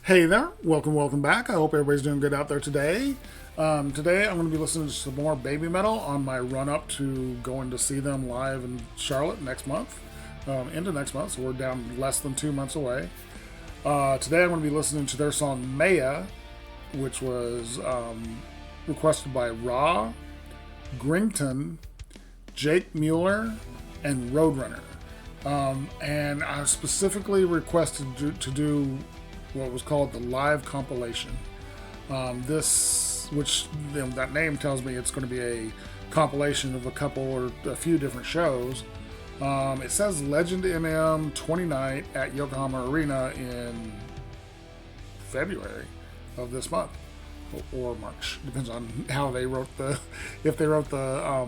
Hey there, welcome back. I hope everybody's doing good out there today. Today I'm going to be listening to some more Baby Metal on my run up to going to see them live in Charlotte next month, into next month, so we're down less than 2 months away. Today I'm going to be listening to their song Maya, which was requested by Raw, Grington, Jake Mueller, and Roadrunner. And I specifically requested to do what was called the live compilation. Which that name tells me it's going to be a compilation of a couple or a few different shows. It says Legend MM 20 night at Yokohama Arena in February of this month or March, depends on how they wrote if they wrote the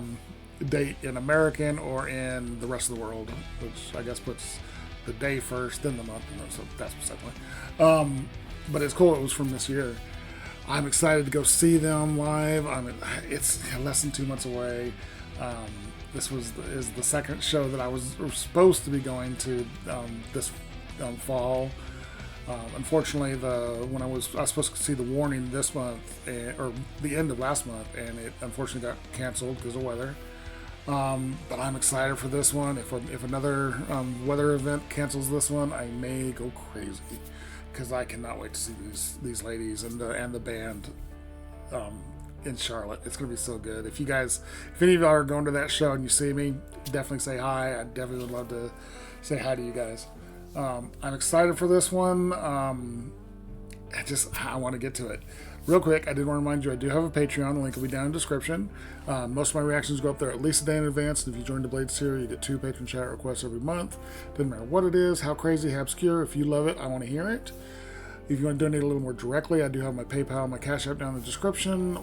date in American or in the rest of the world, which I guess puts the day first, then the month, so that's the second one. But it's cool. It was from this year. I'm excited to go see them live. It's less than 2 months away. This is the second show that I was supposed to be going to this fall. Unfortunately, when I was supposed to see the Warning this month, or the end of last month, and it unfortunately got canceled because of weather. But I'm excited for this one. If another weather event cancels this one, I may go crazy because I cannot wait to see these ladies and the band in Charlotte. It's gonna be so good. If any of y'all are going to that show and you see me, definitely say hi. I definitely would love to say hi to you guys. I'm excited for this one. I want to get to it. Real quick, I did want to remind you I do have a Patreon. The link will be down in the description. Most of my reactions go up there at least a day in advance. And if you join the Blade Series, you get 2 patron chat requests every month. Doesn't matter what it is, how crazy, how obscure. If you love it, I want to hear it. If you want to donate a little more directly, I do have my PayPal, my Cash App down in the description.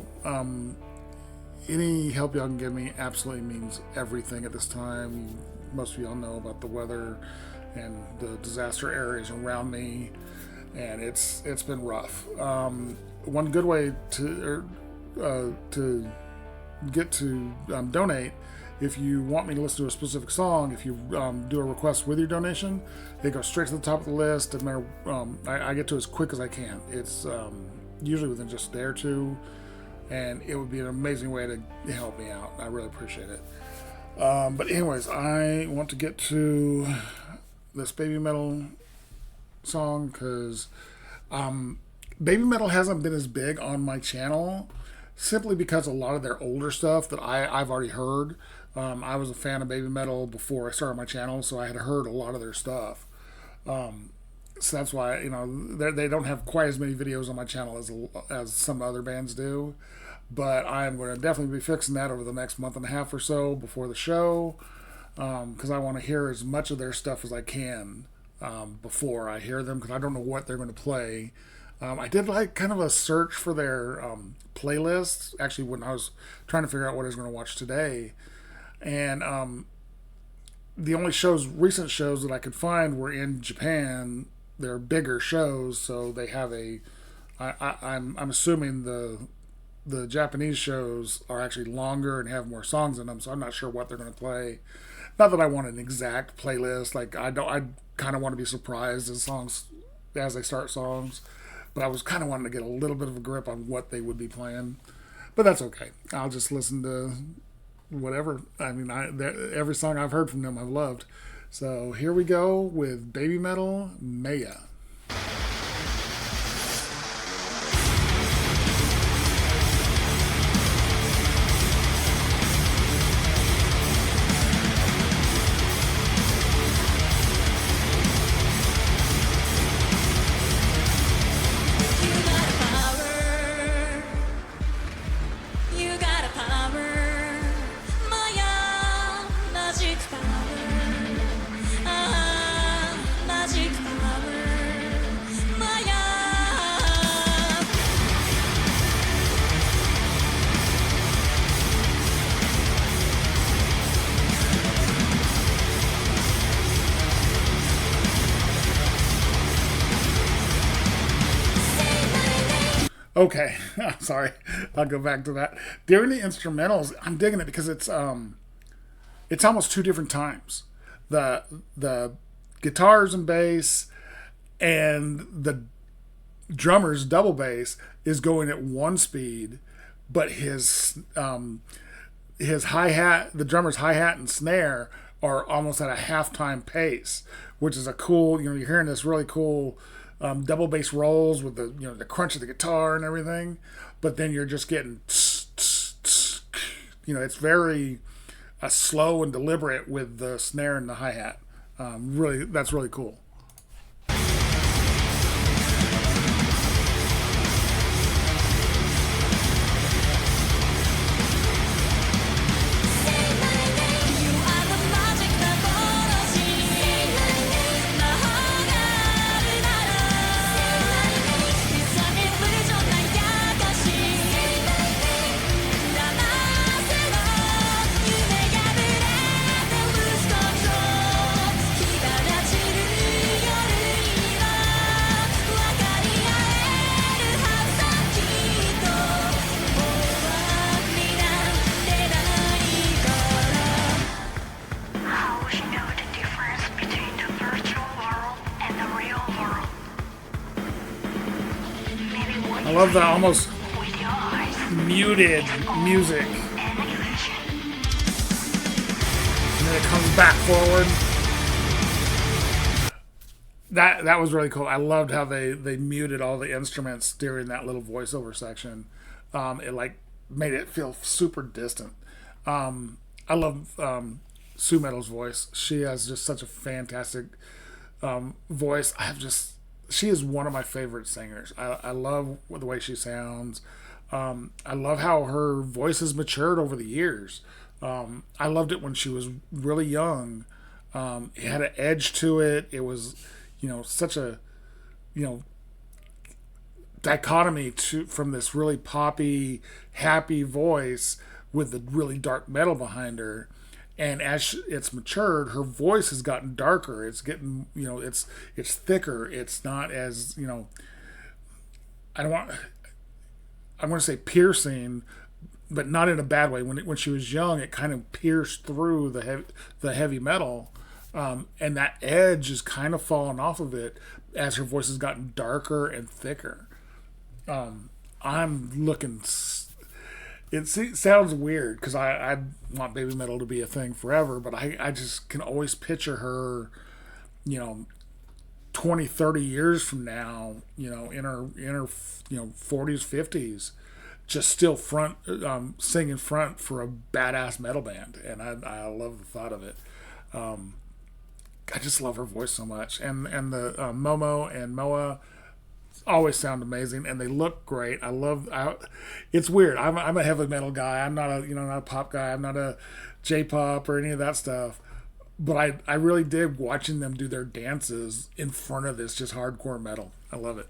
Any help y'all can give me absolutely means everything at this time. Most of y'all know about the weather and the disaster areas around me, and it's been rough. One good way to get to donate, if you want me to listen to a specific song, if you do a request with your donation, they go straight to the top of the list. Doesn't matter. I get to it as quick as I can. It's usually within just a day or two, and it would be an amazing way to help me out. I really appreciate it. But anyways, I want to get to this Baby Metal song because Baby Metal hasn't been as big on my channel simply because a lot of their older stuff that I've already heard. I was a fan of Baby Metal before I started my channel, so I had heard a lot of their stuff. So that's why they don't have quite as many videos on my channel as some other bands do. But I'm going to definitely be fixing that over the next month and a half or so before the show, because I want to hear as much of their stuff as I can before I hear them, because I don't know what they're going to play. I did like kind of a search for their playlists, actually, when I was trying to figure out what I was going to watch today. And the only recent shows that I could find were in Japan. They're bigger shows, so they have I'm assuming the Japanese shows are actually longer and have more songs in them, so I'm not sure what they're going to play. Not that I want an exact playlist. Like I kind of want to be surprised as they start songs. But I was kind of wanting to get a little bit of a grip on what they would be playing. But that's okay. I'll just listen to whatever. I mean, every song I've heard from them I've loved. So here we go with Babymetal Maya. Okay, sorry. I'll go back to that. During the instrumentals, I'm digging it because it's almost two different times. The guitars and bass and the drummer's double bass is going at one speed, but his hi hat, the drummer's hi hat and snare are almost at a halftime pace, which is a cool. You're hearing this really cool double bass rolls with the crunch of the guitar and everything, but then you're just getting it's very slow and deliberate with the snare and the hi hat. Really, that's really cool. I love the almost muted music. And then it comes back forward. That was really cool. I loved how they muted all the instruments during that little voiceover section. It like made it feel super distant. I love Sue Metal's voice. She has just such a fantastic voice. She is one of my favorite singers. I love the way she sounds. I love how her voice has matured over the years. I loved it when she was really young. It had an edge to it. It was, such a, dichotomy from this really poppy, happy voice with the really dark metal behind her. And as it's matured, her voice has gotten darker. It's getting, it's thicker. It's not as, I don't want, I'm going to say piercing, but not in a bad way. When she was young, it kind of pierced through the heavy metal, and that edge is kind of fallen off of it as her voice has gotten darker and thicker. I'm looking. It sounds weird because I want Babymetal to be a thing forever, but I just can always picture her, 20, 30 years from now, in her 40s, 50s, just still singing front for a badass metal band, and I love the thought of it. I just love her voice so much, and the Momo and Moa always sound amazing, and they look great. It's weird. I'm a heavy metal guy. I'm not not a pop guy. I'm not a J-pop or any of that stuff. But I really dig watching them do their dances in front of this just hardcore metal. I love it.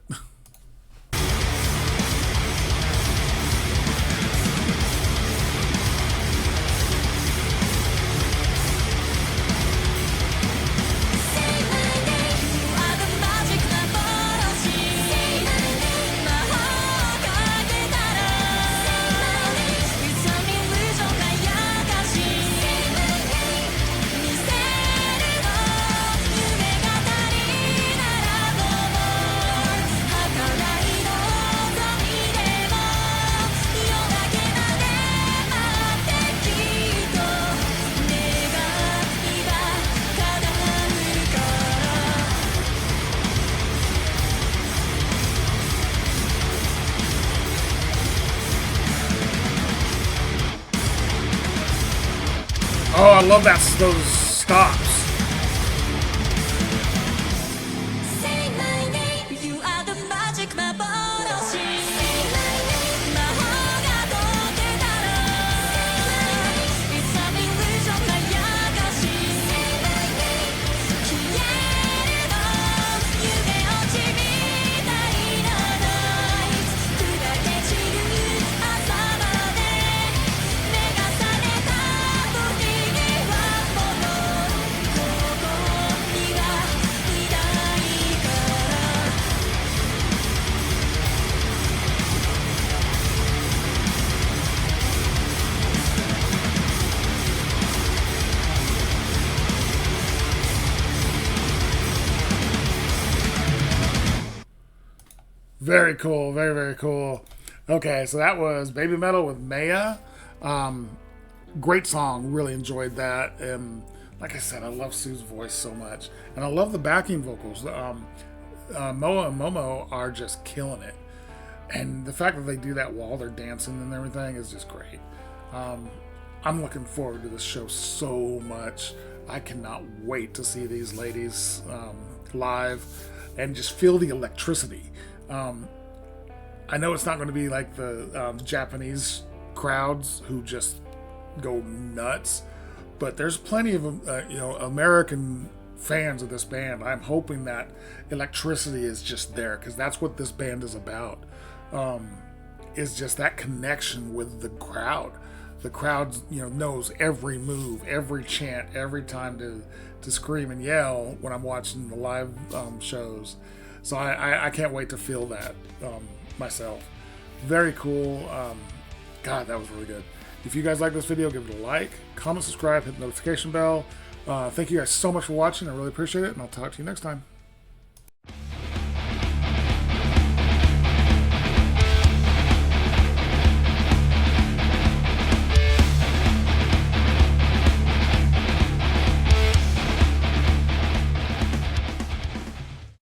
Oh, I love those stops. Very cool. Very, very cool. Okay, so that was Babymetal with Maya. Great song. Really enjoyed that. And like I said, I love Sue's voice so much. And I love the backing vocals. Moa and Momo are just killing it. And the fact that they do that while they're dancing and everything is just great. I'm looking forward to this show so much. I cannot wait to see these ladies live and just feel the electricity. I know it's not going to be like the Japanese crowds who just go nuts, but there's plenty of American fans of this band. I'm hoping that electricity is just there, because that's what this band is about. Is just that connection with the crowd. The crowd, knows every move, every chant, every time to scream and yell when I'm watching the live shows. So I can't wait to feel that myself. Very cool. God, that was really good. If you guys like this video, give it a like, comment, subscribe, hit the notification bell. Thank you guys so much for watching. I really appreciate it, and I'll talk to you next time.